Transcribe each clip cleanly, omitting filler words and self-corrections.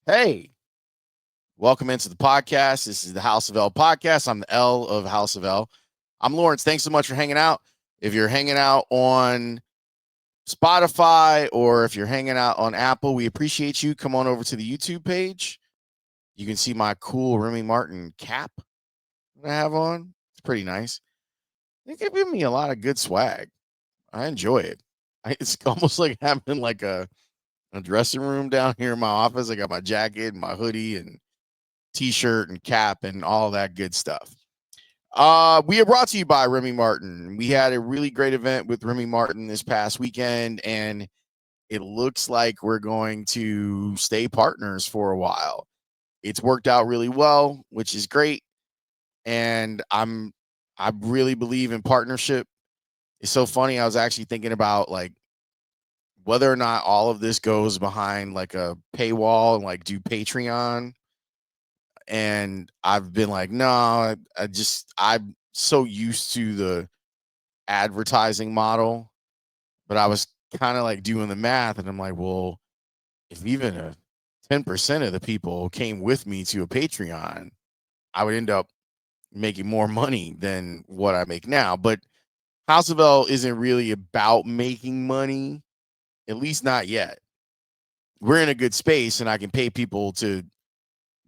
Hey, welcome into the podcast. This is the House of L podcast. I'm the L of House of L. I'm Laurence. Thanks so much for hanging out. If you're hanging out on Spotify or if you're hanging out on Apple, we appreciate you. Come on over to the YouTube page. You can see my cool Remy Martin cap that I have on. It's pretty nice. They're giving me a lot of good swag. I enjoy it. It's almost like having like a dressing room down here in my office. I got my jacket and my hoodie and t-shirt and cap and all that good stuff. We are brought to you by Remy Martin. We had a really great event with Remy Martin this past weekend, and it looks like we're going to stay partners for a while. It's worked out really well, which is great. And I really believe in partnership. It's so funny. I was actually thinking about like whether or not all of this goes behind like a paywall and like do Patreon. And I've been like, no, I'm so used to the advertising model, but I was kind of like doing the math and I'm like, well, if even a 10% of the people came with me to a Patreon, I would end up making more money than what I make now. But House of L isn't really about making money, at least not yet. We're in a good space and I can pay people to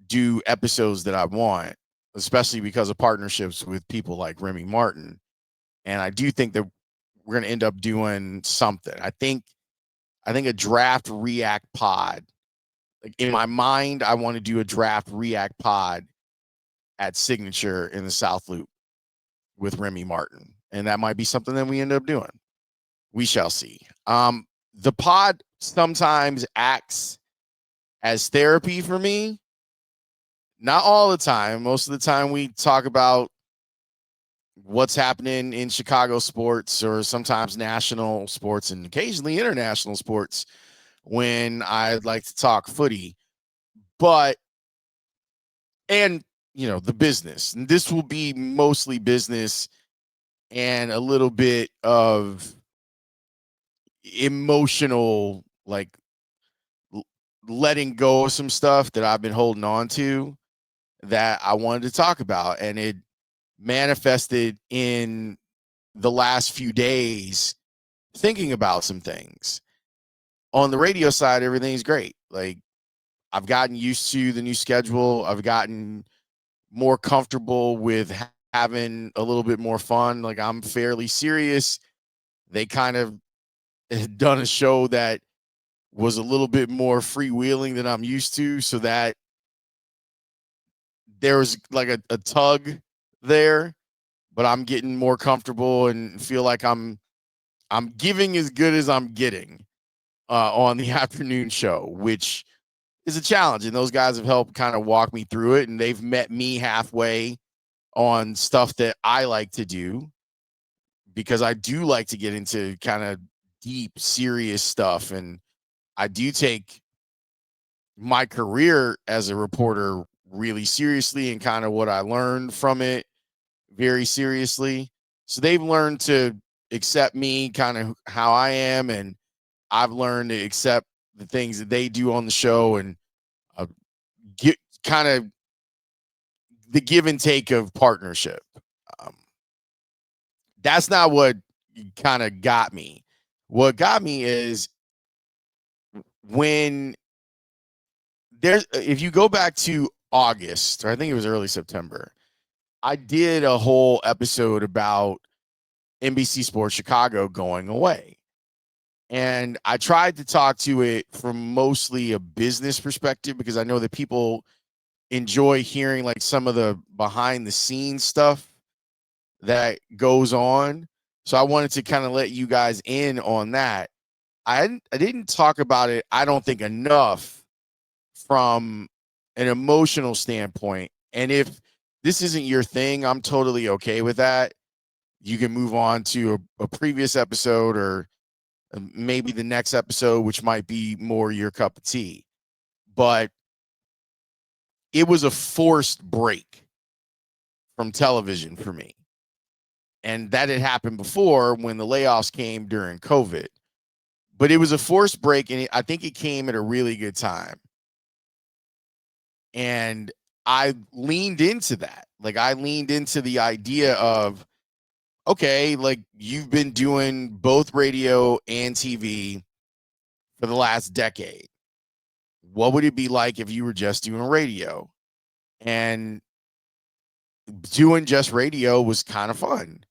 do episodes that I want, especially because of partnerships with people like Remy Martin. And I do think that we're going to end up doing something. I think a draft react pod. Like in my mind, I want to do a draft react pod at Signature in the South Loop with Remy Martin. And that might be something that we end up doing. We shall see. The pod sometimes acts as therapy for me. Not all the time. Most of the time we talk about what's happening in Chicago sports or sometimes national sports and occasionally international sports when I'd like to talk footy. But, and, the business. And this will be mostly business and a little bit of emotional, like letting go of some stuff that I've been holding on to that I wanted to talk about. And it manifested in the last few days thinking about some things. On the radio side, everything's great. Like I've gotten used to the new schedule. I've gotten more comfortable with having a little bit more fun. Like I'm fairly serious. They kind of done a show that was a little bit more freewheeling than I'm used to, so that there's like a tug there, but I'm getting more comfortable and feel like I'm giving as good as I'm getting on the afternoon show, which is a challenge. And those guys have helped kind of walk me through it. And they've met me halfway on stuff that I like to do, because I do like to get into kind of deep, serious stuff. And I do take my career as a reporter really seriously and kind of what I learned from it very seriously. So they've learned to accept me kind of how I am, and I've learned to accept the things that they do on the show, and uh, get kind of the give and take of partnership. Um, that's not what kind of got me. What got me is when if you go back to August, or I think it was early September, I did a whole episode about NBC Sports Chicago going away. And I tried to talk to it from mostly a business perspective, because I know that people enjoy hearing like some of the behind the scenes stuff that goes on. So I wanted to kind of let you guys in on that. I didn't talk about it, I don't think, enough from an emotional standpoint. And if this isn't your thing, I'm totally okay with that. You can move on to a previous episode, or maybe the next episode, which might be more your cup of tea. But it was a forced break from television for me. And that had happened before when the layoffs came during COVID. But it was a forced break, and I think it came at a really good time. And I leaned into that. Like, I leaned into the idea of, okay, like, you've been doing both radio and TV for the last decade. What would it be like if you were just doing radio? And doing just radio was kind of fun.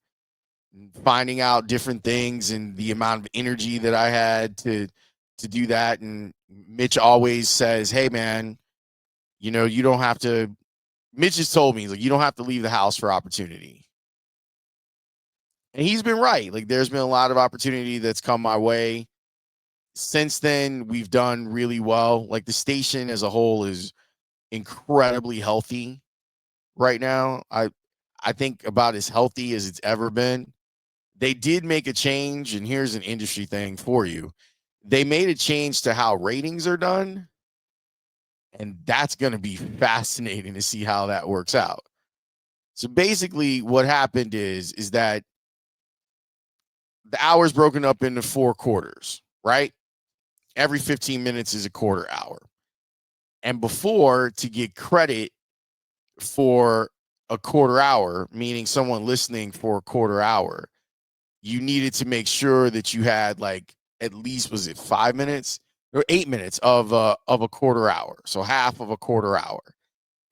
Finding out different things and the amount of energy that I had to do that. And Mitch always says, "Hey, man, you don't have to." Mitch has told me, like, you don't have to leave the house for opportunity. And he's been right. Like, there's been a lot of opportunity that's come my way. Since then, we've done really well. Like, the station as a whole is incredibly healthy right now. I think about as healthy as it's ever been. They did make a change, and here's an industry thing for you. They made a change to how ratings are done, and that's going to be fascinating to see how that works out. So basically what happened is that the hour's broken up into 4 quarters, right? Every 15 minutes is a quarter hour. And before, to get credit for a quarter hour, meaning someone listening for a quarter hour, you needed to make sure that you had, like, at least, was it 5 minutes or 8 minutes of a quarter hour, so half of a quarter hour,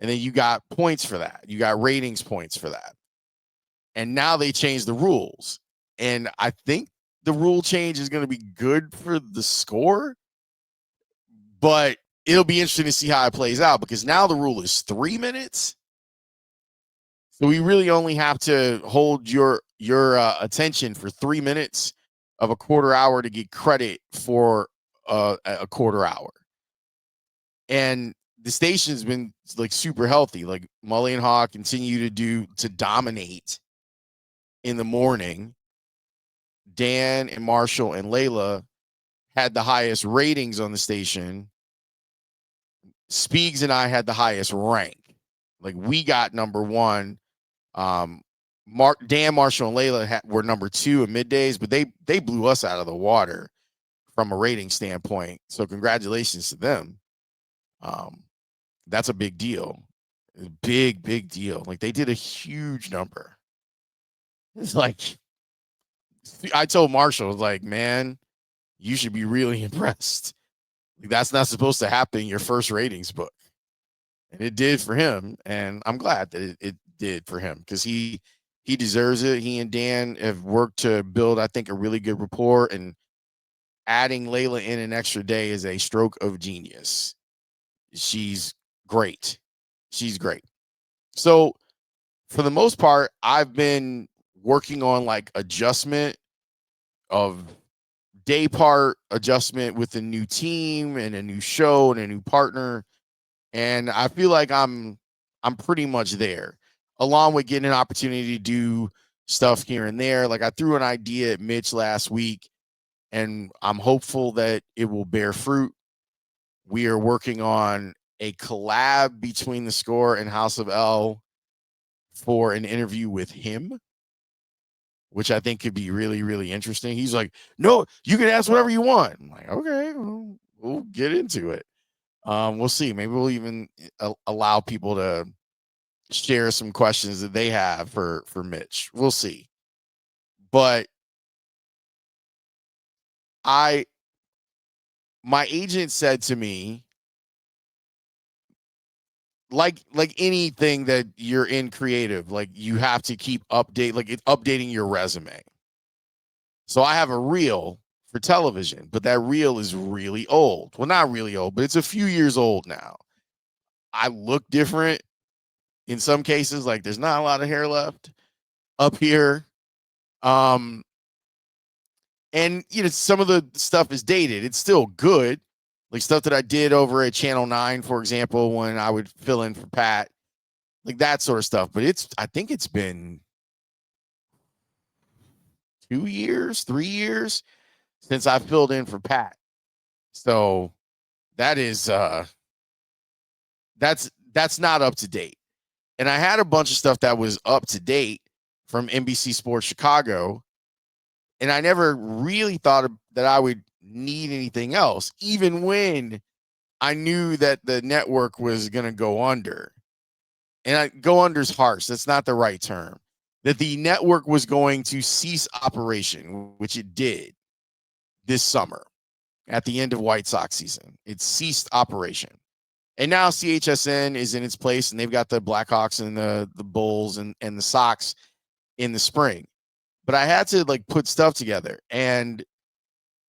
and then you got points for that. You got ratings points for that. And now they changed the rules, and I think the rule change is going to be good for the score, but it'll be interesting to see how it plays out, because now the rule is 3 minutes. So we really only have to hold your attention for 3 minutes of a quarter hour to get credit for a quarter hour. And the station's been, like, super healthy. Like, Mully and Haw continue to dominate in the morning. Dan and Marshall and Layla had the highest ratings on the station. Speegs and I had the highest rank. Like, we got number one. Dan, Marshall, and Layla were number 2 in middays, but they blew us out of the water from a rating standpoint. So congratulations to them. That's a big deal. Big deal. Like, they did a huge number. It's like, I told Marshall, like, man, you should be really impressed. Like, that's not supposed to happen in your first ratings book. And it did for him. And I'm glad that it did for him, because he deserves it. He and Dan have worked to build, I think, a really good rapport, and adding Layla in an extra day is a stroke of genius. She's great. She's great. So for the most part, I've been working on, like, adjustment of day part adjustment with a new team and a new show and a new partner. And I feel like I'm pretty much there, along with getting an opportunity to do stuff here and there. Like, I threw an idea at Mitch last week, and I'm hopeful that it will bear fruit. We are working on a collab between The Score and House of L for an interview with him, which I think could be really, really interesting. He's like, "No, you can ask whatever you want." I'm like, "Okay, we'll get into it." We'll see. Maybe we'll even allow people to share some questions that they have for Mitch. We'll see. But my agent said to me, like anything that you're in creative, like, you have to keep updating your resume. So I have a reel for television, but that reel is really old. Well, not really old, but it's a few years old now. I look different in some cases. Like, there's not a lot of hair left up here. And some of the stuff is dated. It's still good. Like, stuff that I did over at Channel 9, for example, when I would fill in for Pat, like that sort of stuff. But I think it's been 2 years, 3 years since I filled in for Pat. So that is that's not up to date. And I had a bunch of stuff that was up to date from NBC Sports Chicago, and I never really thought that I would need anything else, even when I knew that the network was going to go under. And go under is harsh. That's not the right term. That the network was going to cease operation, which it did this summer at the end of White Sox season. It ceased operation. And now CHSN is in its place, and they've got the Blackhawks and the Bulls and the Sox in the spring. But I had to like put stuff together. And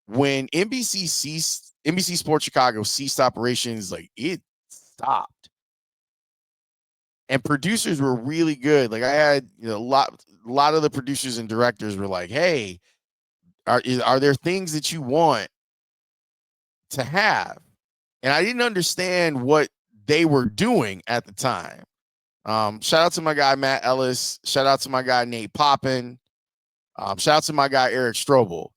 when NBC Sports Chicago ceased operations, like it stopped. And producers were really good. Like I had a lot of the producers and directors were like, "Hey, are there things that you want to have?" And I didn't understand what they were doing at the time. Shout out to my guy Matt Ellis. Shout out to my guy Nate Poppin. Shout out to my guy Eric Strobel,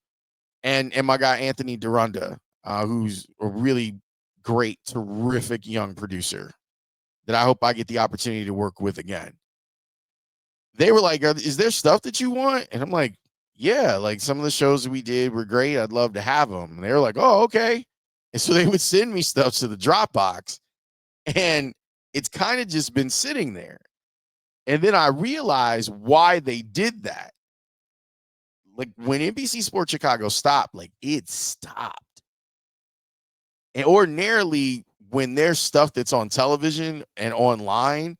and my guy Anthony Durunda, who's a really great, terrific young producer that I hope I get the opportunity to work with again. They were like, "Is there stuff that you want?" And I'm like, "Yeah, like some of the shows that we did were great. I'd love to have them." And they were like, "Oh, okay." And so they would send me stuff to the Dropbox, and it's kind of just been sitting there. And then I realized why they did that. Like when NBC Sports Chicago stopped, like it stopped. And ordinarily, when there's stuff that's on television and online,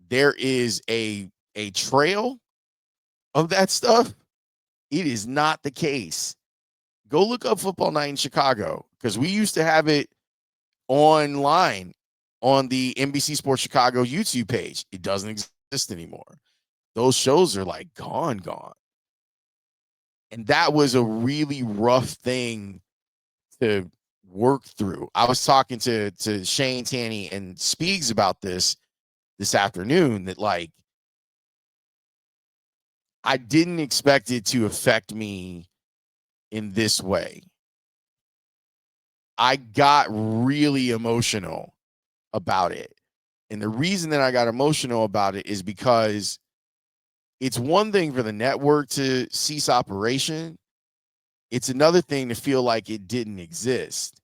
there is a trail of that stuff. It is not the case. Go look up Football Night in Chicago because we used to have it online on the NBC Sports Chicago YouTube page. It doesn't exist anymore. Those shows are like gone. And that was a really rough thing to work through. I was talking to Shane, Tanny, and Speaks about this afternoon that like I didn't expect it to affect me in this way. I got really emotional about it. And the reason that I got emotional about it is because it's one thing for the network to cease operation. It's another thing to feel like it didn't exist.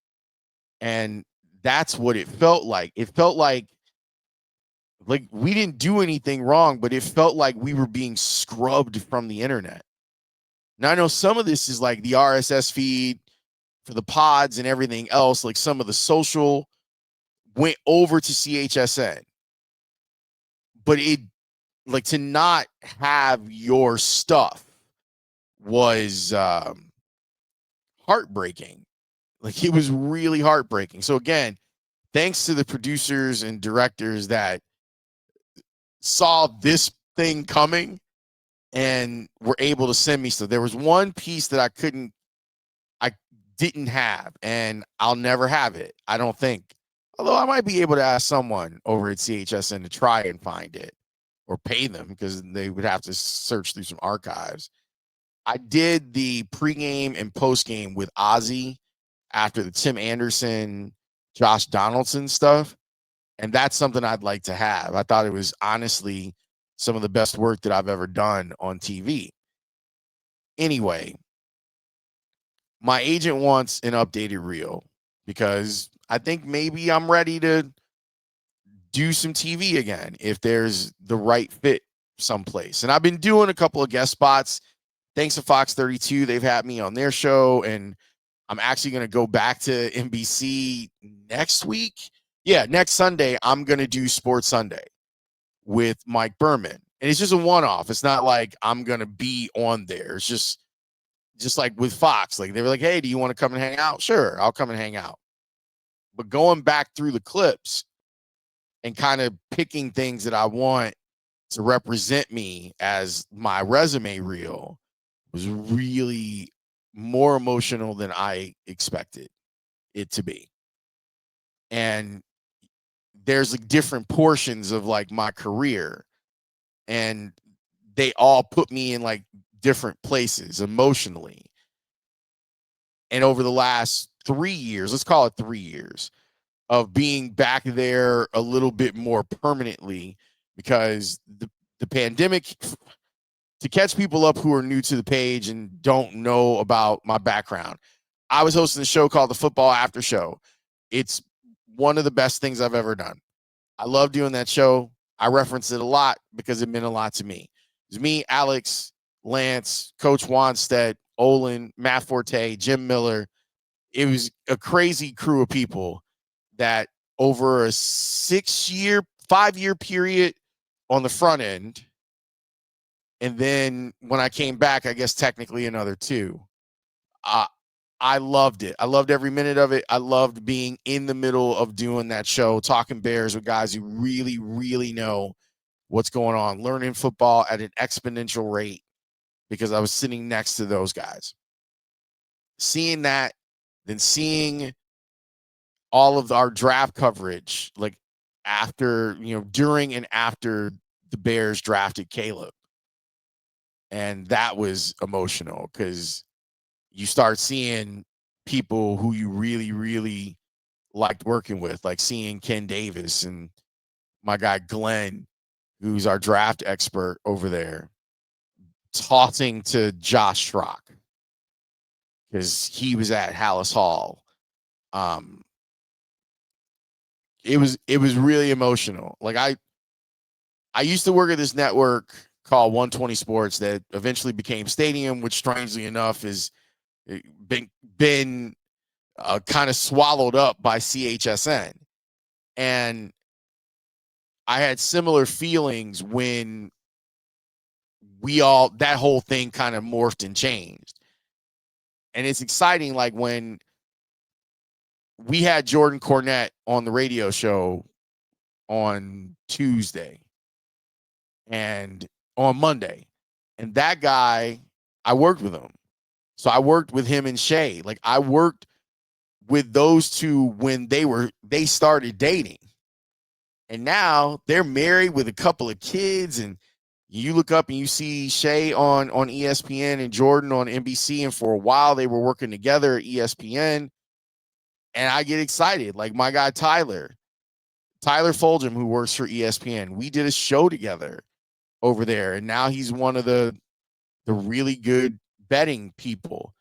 And that's what it felt like. It felt like we didn't do anything wrong, but it felt like we were being scrubbed from the internet. Now I know some of this is like the RSS feed for the pods and everything else, like some of the social went over to CHSN. But it like to not have your stuff was heartbreaking. Like it was really heartbreaking. So again, thanks to the producers and directors that saw this thing coming and were able to send me stuff. There was one piece that I didn't have, and I'll never have it, I don't think. Although I might be able to ask someone over at CHSN to try and find it or pay them because they would have to search through some archives. I did the pregame and postgame with Ozzy after the Tim Anderson, Josh Donaldson stuff. And that's something I'd like to have. I thought it was honestly some of the best work that I've ever done on TV. Anyway, my agent wants an updated reel because I think maybe I'm ready to do some TV again if there's the right fit someplace. And I've been doing a couple of guest spots. Thanks to Fox 32, they've had me on their show, and I'm actually going to go back to NBC next week. Yeah, next Sunday, I'm going to do Sports Sunday with Mike Berman. And it's just a one-off. It's not like I'm going to be on there. It's just like with Fox. Like they were like, hey, do you want to come and hang out? Sure, I'll come and hang out. But going back through the clips and kind of picking things that I want to represent me as my resume reel was really more emotional than I expected it to be. And there's like different portions of like my career, and they all put me in like different places emotionally. And over the last 3 years, let's call it 3 years of being back there a little bit more permanently, because the pandemic, to catch people up who are new to the page and don't know about my background, I was hosting a show called the Football After Show. It's one of the best things I've ever done. I love doing that show. I reference it a lot because it meant a lot to me. It was me, Alex, Lance, Coach Wanstead, Olin, Matt Forte, Jim Miller. It was a crazy crew of people that over a 5-year period on the front end. And then when I came back, I guess technically another 2. I loved it. I loved every minute of it. I loved being in the middle of doing that show, talking Bears with guys who really, really know what's going on, learning football at an exponential rate because I was sitting next to those guys. Seeing that, then seeing all of our draft coverage, like after, during and after the Bears drafted Caleb. And that was emotional because you start seeing people who you really, really liked working with, like seeing Ken Davis and my guy Glenn, who's our draft expert over there, tossing to Josh Schrock because he was at Hallis Hall. It was really emotional. Like I used to work at this network called 120 Sports that eventually became Stadium, which strangely enough is been kind of swallowed up by CHSN. And I had similar feelings when that whole thing kind of morphed and changed. And it's exciting, like when we had Jordan Cornette on the radio show on Tuesday and on Monday. And that guy, I worked with him. So I worked with him and Shay. Like I worked with those two when they started dating. And now they're married with a couple of kids, and you look up and you see Shay on ESPN and Jordan on NBC, and for a while they were working together at ESPN. And I get excited. Like my guy Tyler Fulgham, who works for ESPN, we did a show together over there, and now he's one of the really good betting people.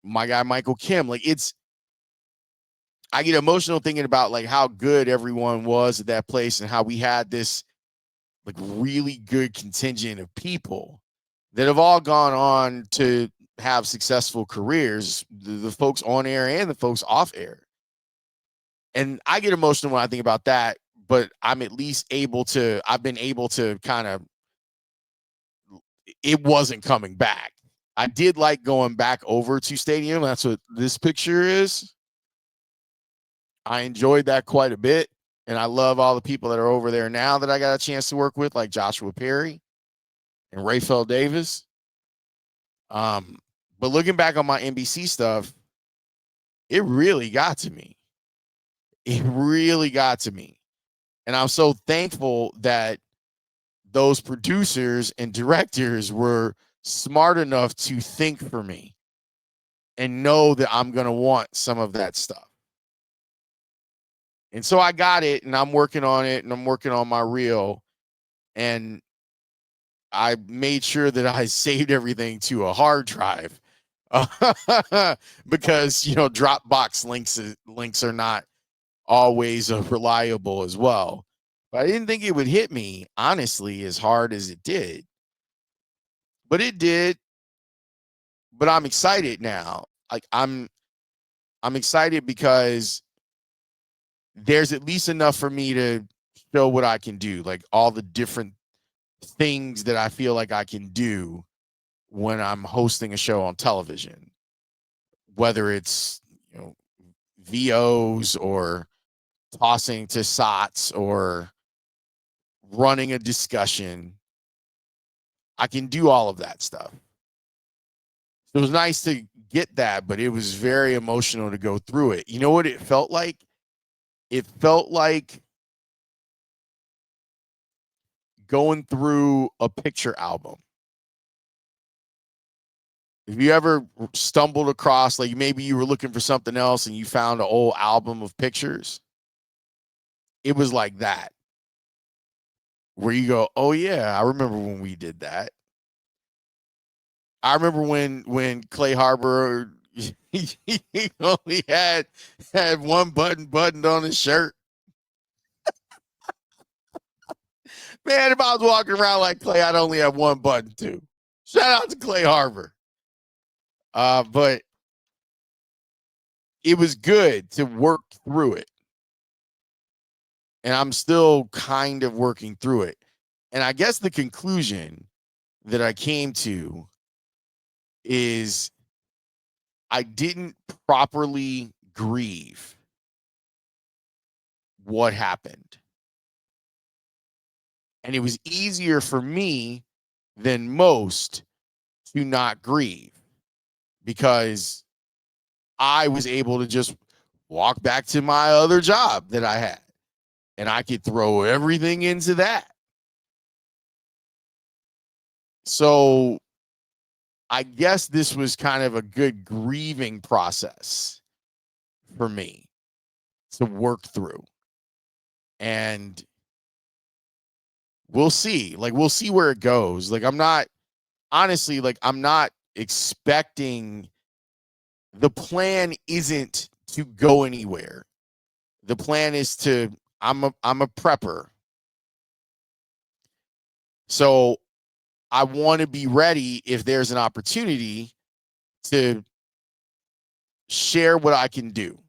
My guy Michael Kim, like I get emotional thinking about like how good everyone was at that place and how we had this like really good contingent of people that have all gone on to have successful careers, the folks on air and the folks off air. And I get emotional when I think about that, but I'm at least I've been able to kind of, it wasn't coming back. I did like going back over to Stadium. That's what this picture is. I enjoyed that quite a bit. And I love all the people that are over there now that I got a chance to work with, like Joshua Perry and Rayfeld Davis. But looking back on my NBC stuff, it really got to me. It really got to me. And I'm so thankful that those producers and directors were smart enough to think for me and know that I'm going to want some of that stuff. And so I got it, and I'm working on it, and I'm working on my reel. And I made sure that I saved everything to a hard drive because, Dropbox links are not always reliable as well. But I didn't think it would hit me, honestly, as hard as it did. But it did. But I'm excited now. Like I'm excited because there's at least enough for me to show what I can do, like all the different things that I feel like I can do when I'm hosting a show on television, whether it's, VOs or tossing to SOTs or running a discussion. I can do all of that stuff. It was nice to get that, but it was very emotional to go through it. You know what it felt like? It felt like going through a picture album. If you ever stumbled across, like maybe you were looking for something else and you found an old album of pictures, it was like that. Where you go, oh yeah, I remember when we did that. I remember when Clay Harbor, he only had one button buttoned on his shirt. Man, if I was walking around like Clay, I'd only have one button too. Shout out to Clay Harbor. But it was good to work through it. And I'm still kind of working through it. And I guess the conclusion that I came to is I didn't properly grieve what happened. And it was easier for me than most to not grieve because I was able to just walk back to my other job that I had and I could throw everything into that. So I guess this was kind of a good grieving process for me to work through. And we'll see. Like, we'll see where it goes. Like, I'm not expecting, the plan isn't to go anywhere. The plan is to, I'm a prepper. So I want to be ready if there's an opportunity to share what I can do.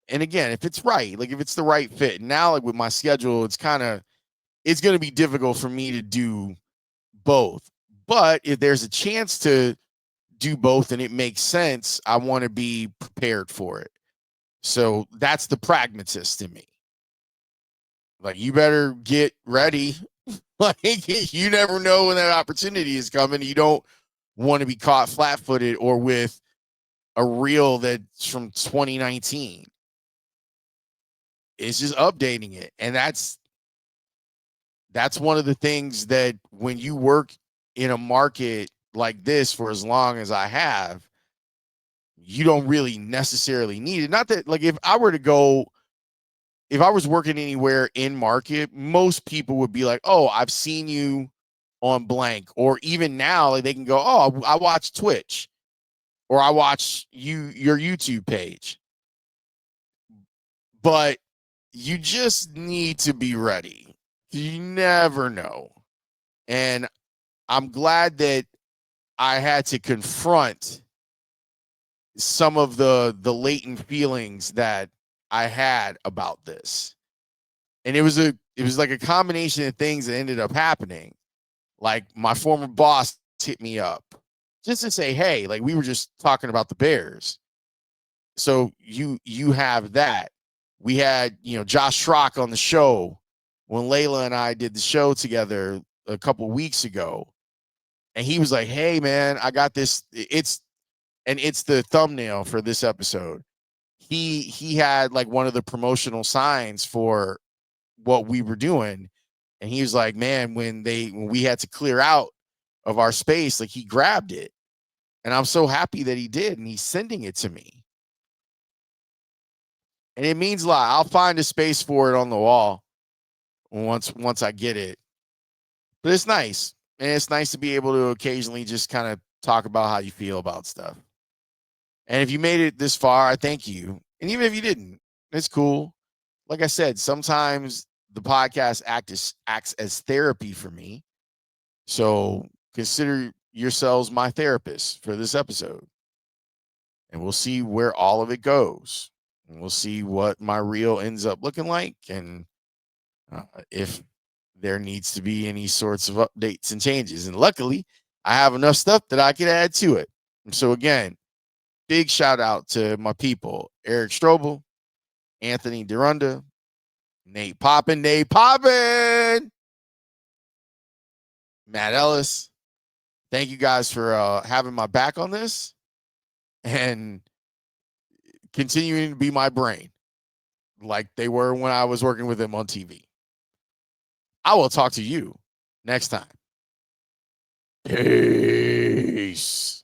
And again, if it's right, like if it's the right fit. Now, like with my schedule, it's going to be difficult for me to do both. But if there's a chance to do both and it makes sense, I want to be prepared for it. So that's the pragmatist in me. Like, you better get ready. Like, you never know when that opportunity is coming. You don't want to be caught flat-footed or with a reel that's from 2019. It's just updating it. And that's one of the things that when you work in a market like this for as long as I have, you don't really necessarily need it. Not that, like, if I was working anywhere in market, most people would be like, oh, I've seen you on blank. Or even now, like, they can go, oh, I watch Twitch or I watch your YouTube page. But you just need to be ready. You never know. And I'm glad that I had to confront some of the latent feelings that I had about this. And it was like a combination of things that ended up happening. Like, my former boss hit me up just to say, hey, like, we were just talking about the Bears. So you have that. We had, Josh Schrock on the show when Layla and I did the show together a couple weeks ago. And he was like, hey, man, I got this. It's the thumbnail for this episode. He had like one of the promotional signs for what we were doing. And he was like, man, when we had to clear out of our space, like, he grabbed it. And I'm so happy that he did. And he's sending it to me. And it means a lot. I'll find a space for it on the wall once I get it. But it's nice. And it's nice to be able to occasionally just kind of talk about how you feel about stuff. And if you made it this far, I thank you. And even if you didn't, it's cool. Like I said, sometimes the podcast acts as therapy for me. So consider yourselves my therapist for this episode. And we'll see where all of it goes. And we'll see what my reel ends up looking like. And if there needs to be any sorts of updates and changes. And luckily, I have enough stuff that I can add to it. And so again, big shout out to my people, Eric Strobel, Anthony Durunda, Nate Poppin, Matt Ellis. Thank you guys for having my back on this and continuing to be my brain like they were when I was working with them on TV. I will talk to you next time. Peace.